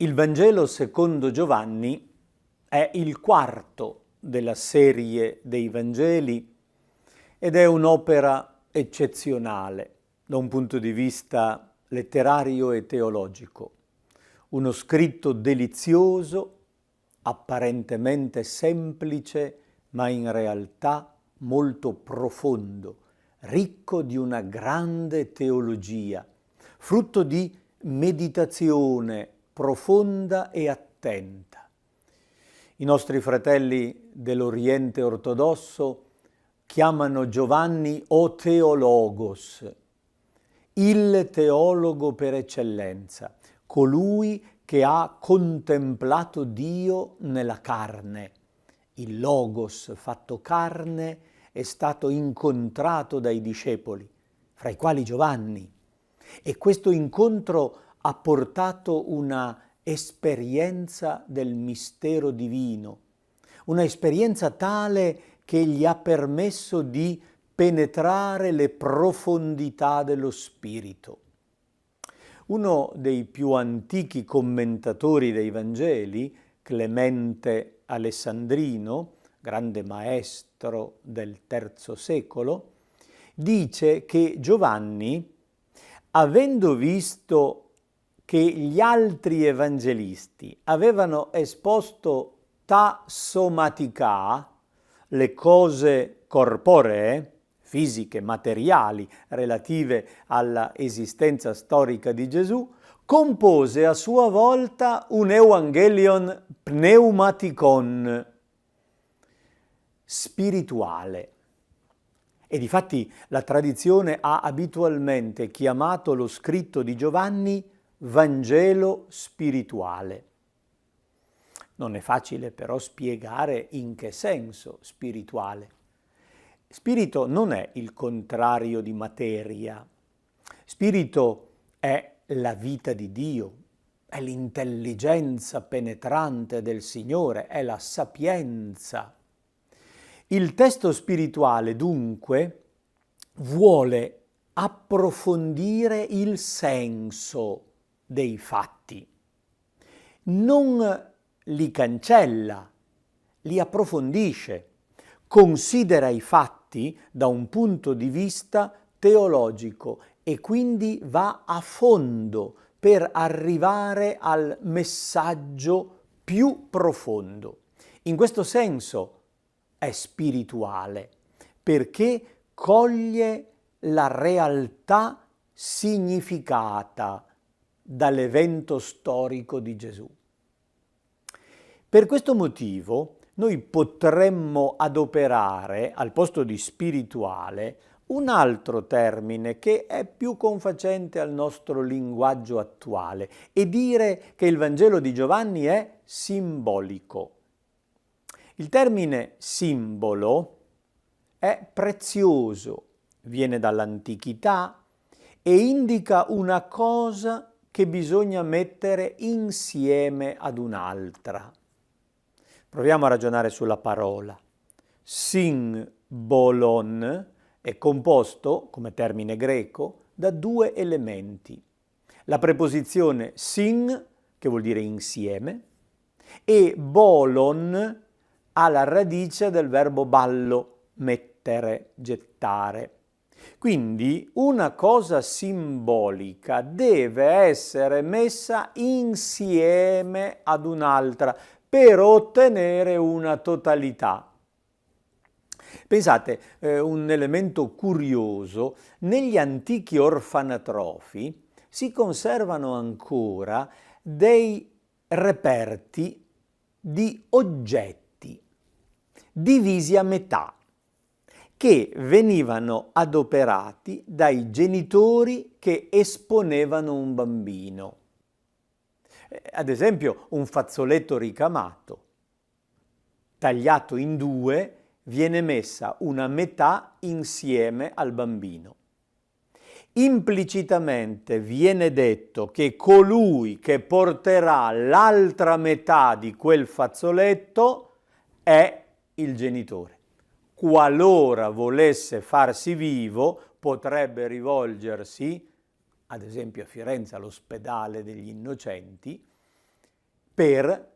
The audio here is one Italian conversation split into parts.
Il Vangelo secondo Giovanni è il quarto della serie dei Vangeli ed è un'opera eccezionale da un punto di vista letterario e teologico. Uno scritto delizioso, apparentemente semplice, ma in realtà molto profondo, ricco di una grande teologia, frutto di meditazione profonda e attenta. I nostri fratelli dell'Oriente ortodosso chiamano Giovanni o Theologos, il teologo per eccellenza, colui che ha contemplato Dio nella carne. Il Logos fatto carne è stato incontrato dai discepoli, fra i quali Giovanni, e questo incontro ha portato una esperienza del mistero divino, una esperienza tale che gli ha permesso di penetrare le profondità dello spirito. Uno dei più antichi commentatori dei Vangeli, Clemente Alessandrino, grande maestro del III secolo, dice che Giovanni, avendo visto che gli altri evangelisti avevano esposto ta somatica, le cose corporee, fisiche, materiali, relative alla esistenza storica di Gesù, compose a sua volta un Evangelion pneumaticon, spirituale. E difatti la tradizione ha abitualmente chiamato lo scritto di Giovanni Vangelo spirituale. Non è facile però spiegare in che senso spirituale. Spirito non è il contrario di materia. Spirito è la vita di Dio, è l'intelligenza penetrante del Signore, è la sapienza. Il testo spirituale, dunque, vuole approfondire il senso dei fatti. Non li cancella, li approfondisce, considera i fatti da un punto di vista teologico e quindi va a fondo per arrivare al messaggio più profondo. In questo senso è spirituale, perché coglie la realtà significata dall'evento storico di Gesù. Per questo motivo noi potremmo adoperare al posto di spirituale un altro termine che è più confacente al nostro linguaggio attuale e dire che il Vangelo di Giovanni è simbolico. Il termine simbolo è prezioso, viene dall'antichità e indica una cosa che bisogna mettere insieme ad un'altra. Proviamo a ragionare sulla parola. Symbolon è composto, come termine greco, da due elementi. La preposizione syn, che vuol dire insieme, e bolon ha la radice del verbo ballo, mettere, gettare. Quindi una cosa simbolica deve essere messa insieme ad un'altra per ottenere una totalità. Pensate, un elemento curioso, negli antichi orfanatrofi si conservano ancora dei reperti di oggetti divisi a metà, che venivano adoperati dai genitori che esponevano un bambino. Ad esempio, un fazzoletto ricamato, tagliato in due, viene messa una metà insieme al bambino. Implicitamente viene detto che colui che porterà l'altra metà di quel fazzoletto è il genitore. Qualora volesse farsi vivo, potrebbe rivolgersi, ad esempio a Firenze all'ospedale degli Innocenti, per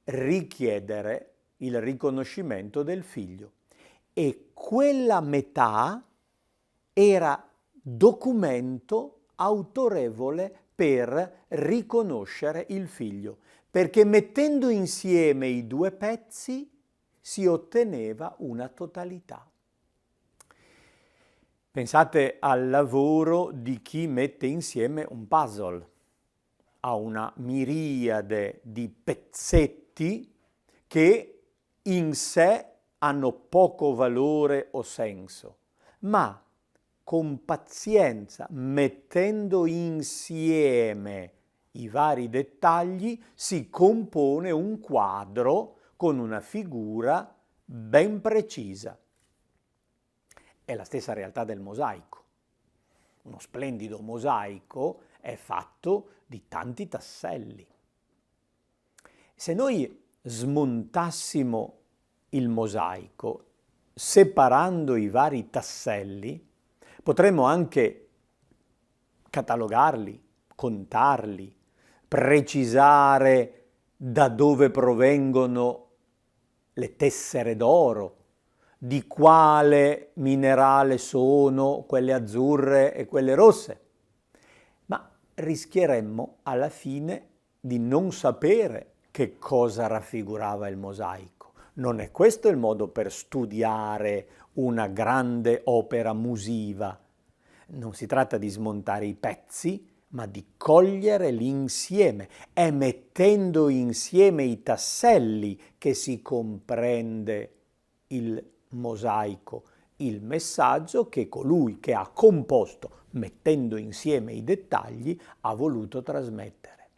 richiedere il riconoscimento del figlio. E quella metà era documento autorevole per riconoscere il figlio, perché mettendo insieme i due pezzi si otteneva una totalità. Pensate al lavoro di chi mette insieme un puzzle. Ha una miriade di pezzetti che in sé hanno poco valore o senso, ma con pazienza, mettendo insieme i vari dettagli, si compone un quadro con una figura ben precisa. È la stessa realtà del mosaico. Uno splendido mosaico è fatto di tanti tasselli. Se noi smontassimo il mosaico, separando i vari tasselli, potremmo anche catalogarli, contarli, precisare da dove provengono le tessere d'oro, di quale minerale sono quelle azzurre e quelle rosse, ma rischieremmo alla fine di non sapere che cosa raffigurava il mosaico. Non è questo il modo per studiare una grande opera musiva. Non si tratta di smontare i pezzi, ma di cogliere l'insieme. È mettendo insieme i tasselli che si comprende il mosaico, il messaggio che colui che ha composto, mettendo insieme i dettagli, ha voluto trasmettere.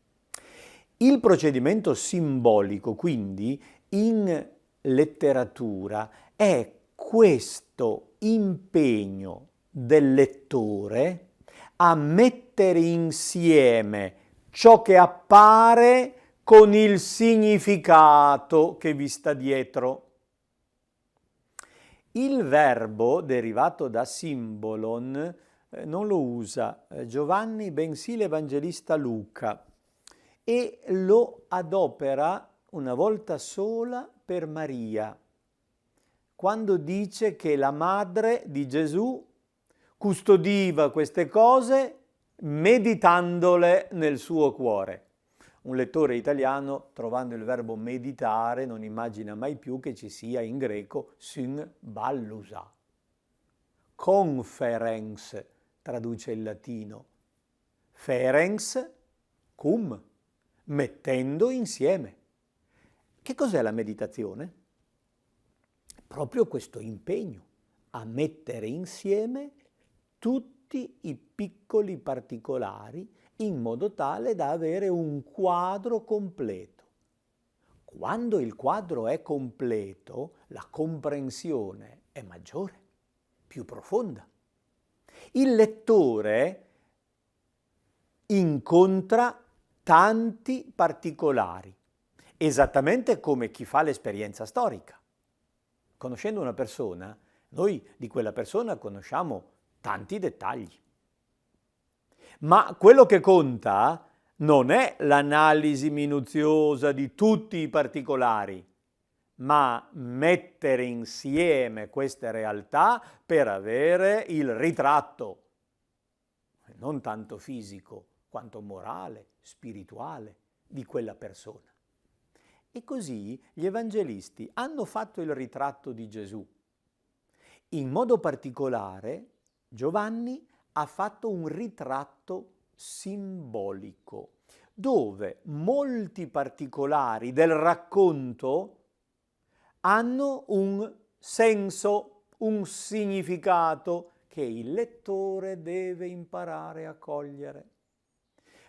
Il procedimento simbolico, quindi, in letteratura è questo impegno del lettore a mettere insieme ciò che appare con il significato che vi sta dietro. Il verbo derivato da simbolon non lo usa Giovanni, bensì l'Evangelista Luca, e lo adopera una volta sola per Maria, quando dice che la madre di Gesù custodiva queste cose meditandole nel suo cuore. Un lettore italiano, trovando il verbo meditare, non immagina mai più che ci sia in greco synballusa. Conferens traduce il latino. Ferens cum, mettendo insieme. Che cos'è la meditazione? Proprio questo impegno a mettere insieme tutti i piccoli particolari in modo tale da avere un quadro completo. Quando il quadro è completo, la comprensione è maggiore, più profonda. Il lettore incontra tanti particolari, esattamente come chi fa l'esperienza storica. Conoscendo una persona, noi di quella persona conosciamo tanti dettagli. Ma quello che conta non è l'analisi minuziosa di tutti i particolari, ma mettere insieme queste realtà per avere il ritratto, non tanto fisico quanto morale, spirituale, di quella persona. E così gli evangelisti hanno fatto il ritratto di Gesù. In modo particolare, Giovanni ha fatto un ritratto simbolico, dove molti particolari del racconto hanno un senso, un significato che il lettore deve imparare a cogliere.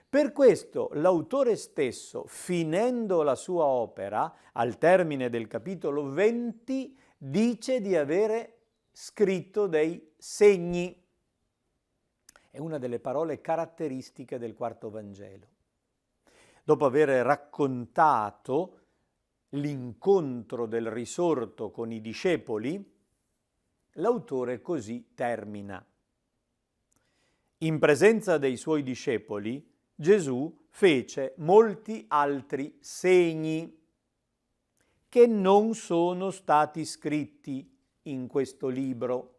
Per questo l'autore stesso, finendo la sua opera, al termine del capitolo 20, dice di avere scritto dei segni. È una delle parole caratteristiche del quarto Vangelo. Dopo aver raccontato l'incontro del risorto con i discepoli, l'autore così termina. In presenza dei suoi discepoli, Gesù fece molti altri segni che non sono stati scritti in questo libro,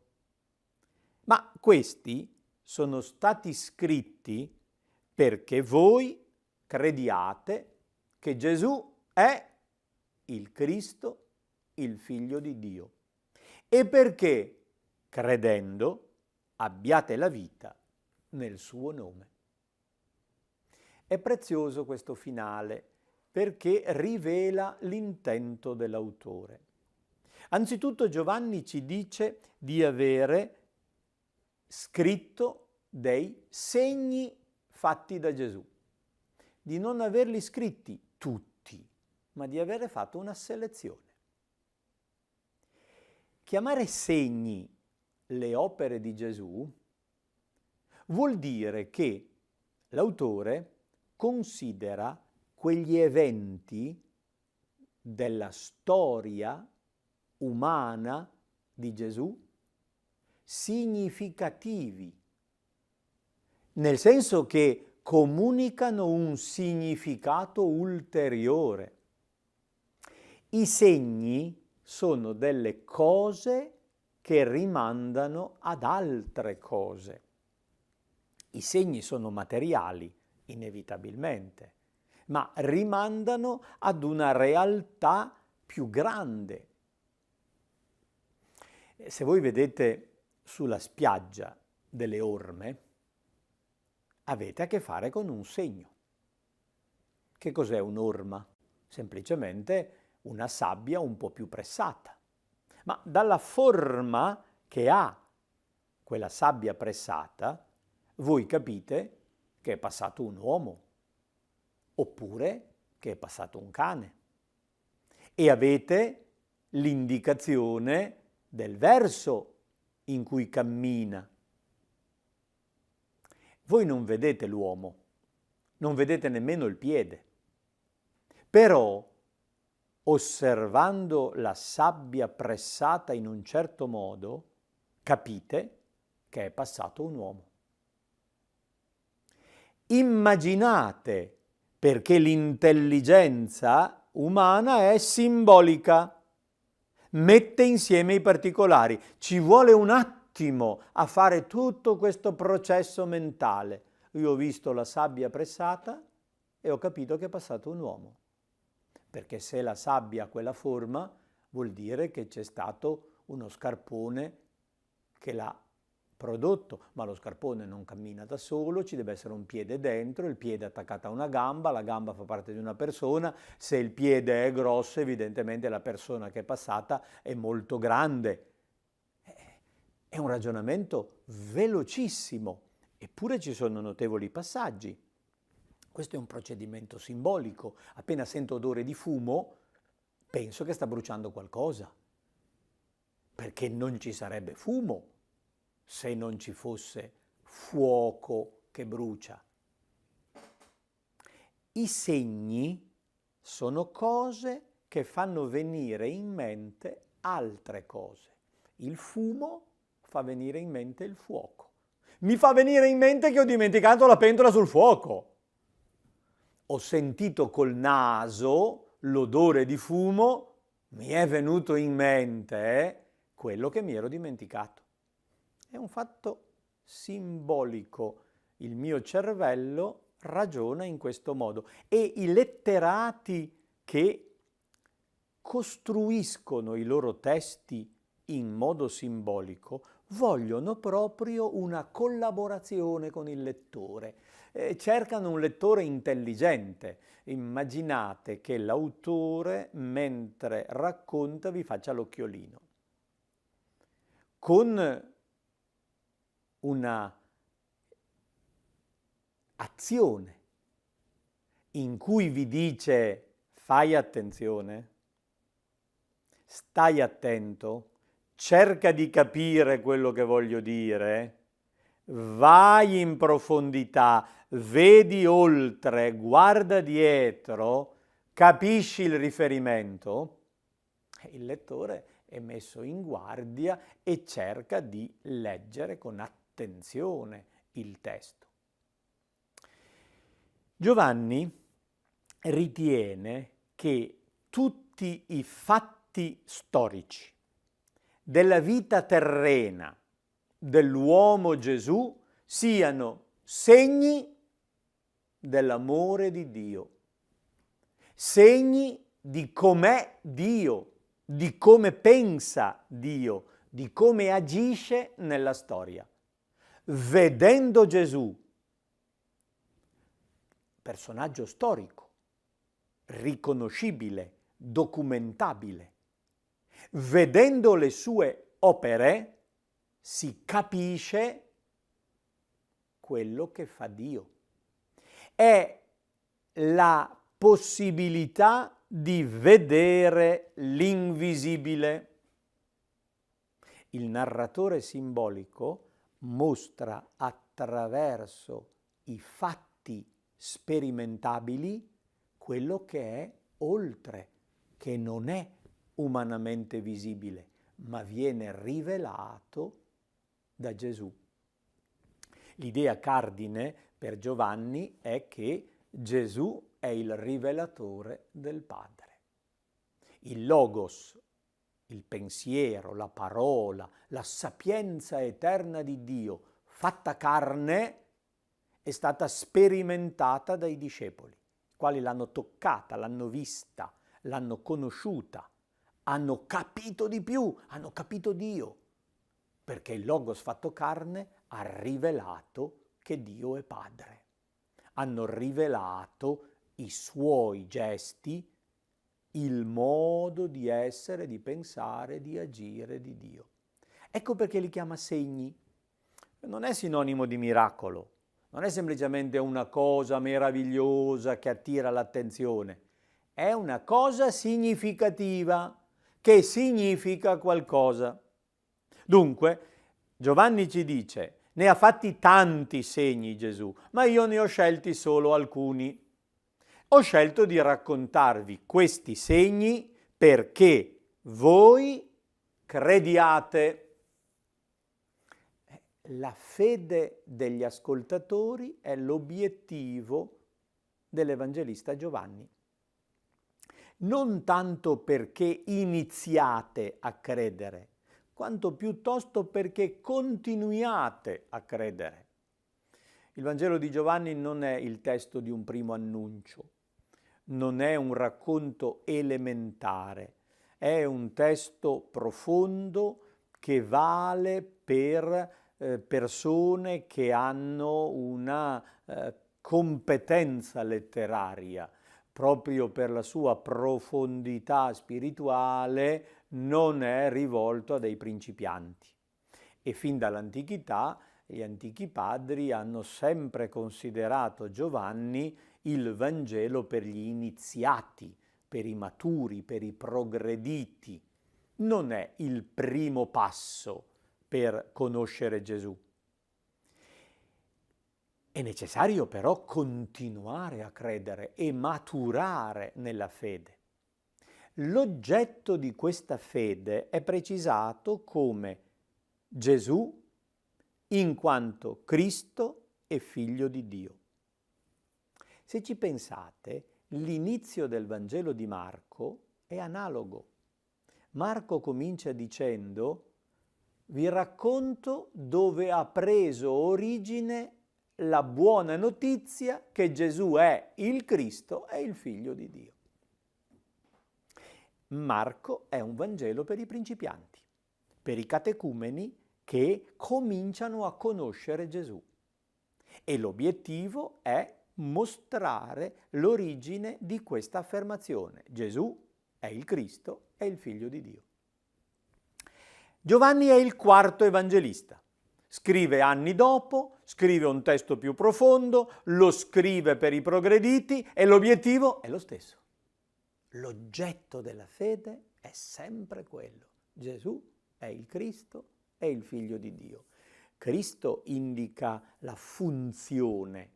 ma questi sono stati scritti perché voi crediate che Gesù è il Cristo, il Figlio di Dio, e perché, credendo, abbiate la vita nel suo nome. È prezioso questo finale perché rivela l'intento dell'autore. Anzitutto Giovanni ci dice di avere scritto dei segni fatti da Gesù, di non averli scritti tutti, ma di avere fatto una selezione. Chiamare segni le opere di Gesù vuol dire che l'autore considera quegli eventi della storia umana di Gesù significativi, nel senso che comunicano un significato ulteriore. I segni sono delle cose che rimandano ad altre cose. I segni sono materiali, inevitabilmente, ma rimandano ad una realtà più grande. Se voi vedete sulla spiaggia delle orme, avete a che fare con un segno. Che cos'è un'orma? Semplicemente una sabbia un po' più pressata. Ma dalla forma che ha quella sabbia pressata, voi capite che è passato un uomo, oppure che è passato un cane. E avete l'indicazione del verso in cui cammina. Voi non vedete l'uomo, non vedete nemmeno il piede, però osservando la sabbia pressata in un certo modo, capite che è passato un uomo. Immaginate perché l'intelligenza umana è simbolica, mette insieme i particolari, ci vuole un attimo a fare tutto questo processo mentale. Io ho visto la sabbia pressata e ho capito che è passato un uomo, perché se la sabbia ha quella forma vuol dire che c'è stato uno scarpone che l'ha prodotto, ma lo scarpone non cammina da solo, ci deve essere un piede dentro, il piede è attaccato a una gamba, la gamba fa parte di una persona, se il piede è grosso evidentemente la persona che è passata è molto grande. È un ragionamento velocissimo, eppure ci sono notevoli passaggi. Questo è un procedimento simbolico. Appena sento odore di fumo, penso che sta bruciando qualcosa, perché non ci sarebbe fumo se non ci fosse fuoco che brucia. I segni sono cose che fanno venire in mente altre cose. Il fumo fa venire in mente il fuoco. Mi fa venire in mente che ho dimenticato la pentola sul fuoco. Ho sentito col naso l'odore di fumo, mi è venuto in mente quello che mi ero dimenticato. È un fatto simbolico. Il mio cervello ragiona in questo modo e i letterati che costruiscono i loro testi in modo simbolico vogliono proprio una collaborazione con il lettore. Cercano un lettore intelligente. Immaginate che l'autore, mentre racconta, vi faccia l'occhiolino. Con una azione in cui vi dice fai attenzione, stai attento, cerca di capire quello che voglio dire, vai in profondità, vedi oltre, guarda dietro, capisci il riferimento, il lettore è messo in guardia e cerca di leggere con attenzione il testo. Giovanni ritiene che tutti i fatti storici della vita terrena dell'uomo Gesù siano segni dell'amore di Dio, segni di com'è Dio, di come pensa Dio, di come agisce nella storia. Vedendo Gesù, personaggio storico, riconoscibile, documentabile, vedendo le sue opere, si capisce quello che fa Dio. È la possibilità di vedere l'invisibile. Il narratore simbolico mostra attraverso i fatti sperimentabili quello che è oltre, che non è umanamente visibile, ma viene rivelato da Gesù. L'idea cardine per Giovanni è che Gesù è il rivelatore del Padre. Il Logos, il pensiero, la parola, la sapienza eterna di Dio fatta carne è stata sperimentata dai discepoli, i quali l'hanno toccata, l'hanno vista, l'hanno conosciuta, hanno capito di più, hanno capito Dio, perché il Logos fatto carne ha rivelato che Dio è Padre. Hanno rivelato i suoi gesti, il modo di essere, di pensare, di agire di Dio. Ecco perché li chiama segni. Non è sinonimo di miracolo, non è semplicemente una cosa meravigliosa che attira l'attenzione, è una cosa significativa, che significa qualcosa. Dunque, Giovanni ci dice, ne ha fatti tanti segni Gesù, ma io ne ho scelti solo alcuni. Ho scelto di raccontarvi questi segni perché voi crediate. La fede degli ascoltatori è l'obiettivo dell'Evangelista Giovanni. Non tanto perché iniziate a credere, quanto piuttosto perché continuiate a credere. Il Vangelo di Giovanni non è il testo di un primo annuncio, non è un racconto elementare, è un testo profondo che vale per persone che hanno una competenza letteraria, proprio per la sua profondità spirituale, non è rivolto a dei principianti. E fin dall'antichità gli antichi padri hanno sempre considerato Giovanni il Vangelo per gli iniziati, per i maturi, per i progrediti. Non è il primo passo per conoscere Gesù. È necessario però continuare a credere e maturare nella fede. L'oggetto di questa fede è precisato come Gesù in quanto Cristo e Figlio di Dio. Se ci pensate, l'inizio del Vangelo di Marco è analogo. Marco comincia dicendo: vi racconto dove ha preso origine la buona notizia che Gesù è il Cristo e il Figlio di Dio. Marco è un Vangelo per i principianti, per i catecumeni che cominciano a conoscere Gesù. E l'obiettivo è mostrare l'origine di questa affermazione. Gesù è il Cristo e il Figlio di Dio. Giovanni è il quarto evangelista. Scrive anni dopo, scrive un testo più profondo, lo scrive per i progrediti e l'obiettivo è lo stesso. L'oggetto della fede è sempre quello. Gesù è il Cristo e il Figlio di Dio. Cristo indica la funzione,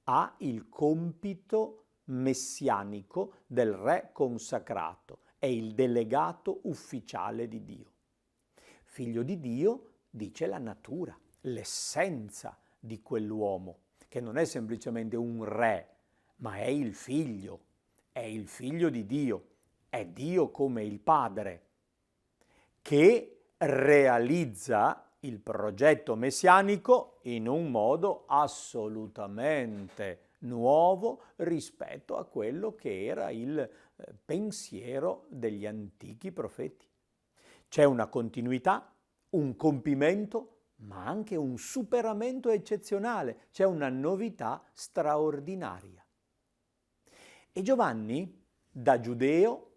ha il compito messianico del re consacrato, è il delegato ufficiale di Dio. Figlio di Dio dice la natura, l'essenza di quell'uomo, che non è semplicemente un re, ma è il figlio di Dio, è Dio come il Padre, che realizza il progetto messianico in un modo assolutamente nuovo rispetto a quello che era il pensiero degli antichi profeti. C'è una continuità, un compimento, ma anche un superamento eccezionale, c'è una novità straordinaria. E Giovanni, da giudeo,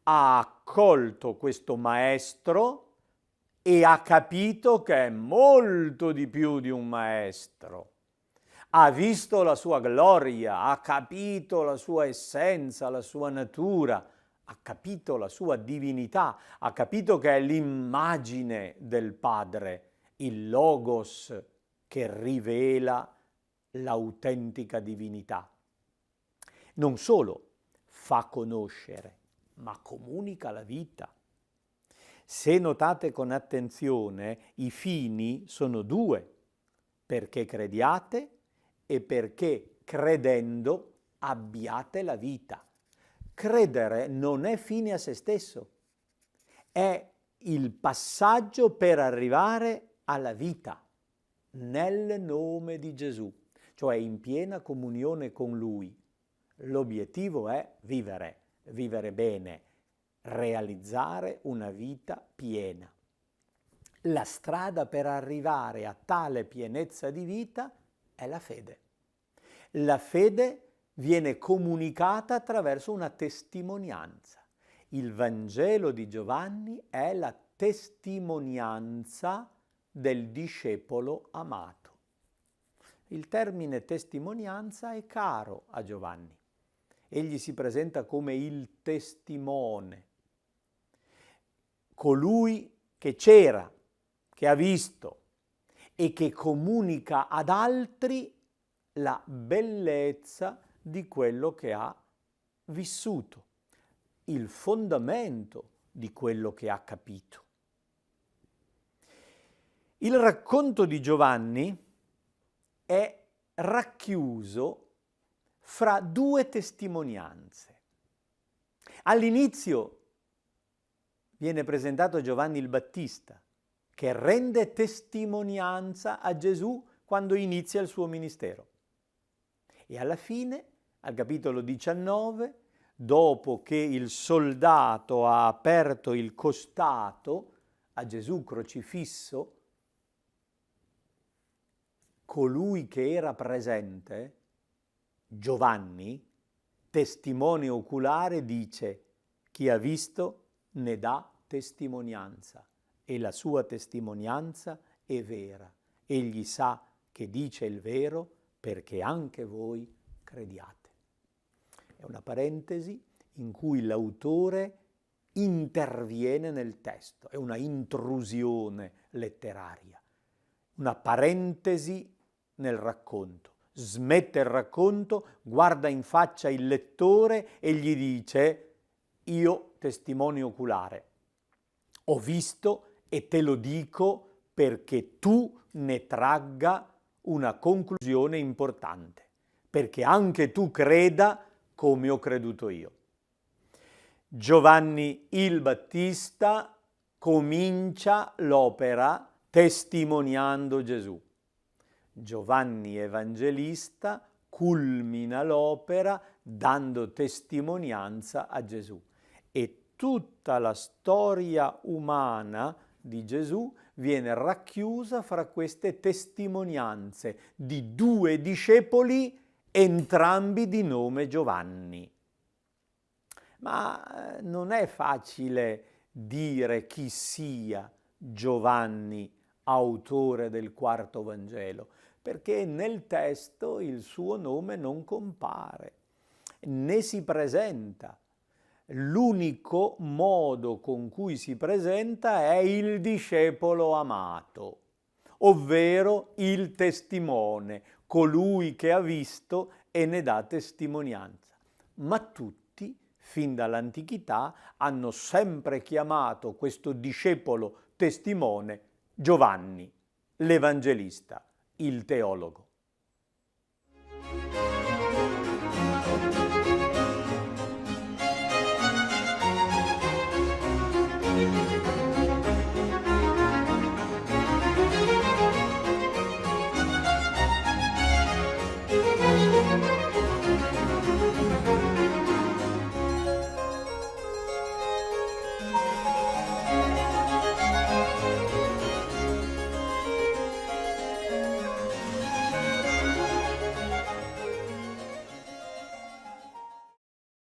ha accolto questo maestro e ha capito che è molto di più di un maestro. Ha visto la sua gloria, ha capito la sua essenza, la sua natura, ha capito la sua divinità, ha capito che è l'immagine del Padre, il Logos che rivela l'autentica divinità. Non solo fa conoscere, ma comunica la vita. Se notate con attenzione, i fini sono due: perché crediate e perché credendo abbiate la vita. Credere non è fine a se stesso, è il passaggio per arrivare alla vita nel nome di Gesù, cioè in piena comunione con Lui. L'obiettivo è vivere bene, realizzare una vita piena. La strada per arrivare a tale pienezza di vita è la fede. La fede viene comunicata attraverso una testimonianza. Il Vangelo di Giovanni è la testimonianza del discepolo amato. Il termine testimonianza è caro a Giovanni. Egli si presenta come il testimone, colui che c'era, che ha visto e che comunica ad altri la bellezza di quello che ha vissuto, il fondamento di quello che ha capito. Il racconto di Giovanni è racchiuso fra due testimonianze. All'inizio viene presentato Giovanni il Battista, che rende testimonianza a Gesù quando inizia il suo ministero. E alla fine, al capitolo 19, dopo che il soldato ha aperto il costato a Gesù crocifisso, colui che era presente, Giovanni, testimone oculare, dice: chi ha visto ne dà testimonianza e la sua testimonianza è vera. Egli sa che dice il vero perché anche voi crediate. È una parentesi in cui l'autore interviene nel testo, è una intrusione letteraria, una parentesi nel racconto. Smette il racconto, guarda in faccia il lettore e gli dice: io testimone oculare, ho visto e te lo dico perché tu ne tragga una conclusione importante, perché anche tu creda come ho creduto io. Giovanni il Battista comincia l'opera testimoniando Gesù. Giovanni Evangelista culmina l'opera dando testimonianza a Gesù. E tutta la storia umana di Gesù viene racchiusa fra queste testimonianze di due discepoli, entrambi di nome Giovanni. Ma non è facile dire chi sia Giovanni, autore del quarto Vangelo, perché nel testo il suo nome non compare, né si presenta. L'unico modo con cui si presenta è il discepolo amato, ovvero il testimone, colui che ha visto e ne dà testimonianza. Ma tutti, fin dall'antichità, hanno sempre chiamato questo discepolo testimone Giovanni, l'Evangelista, il teologo. Ciao.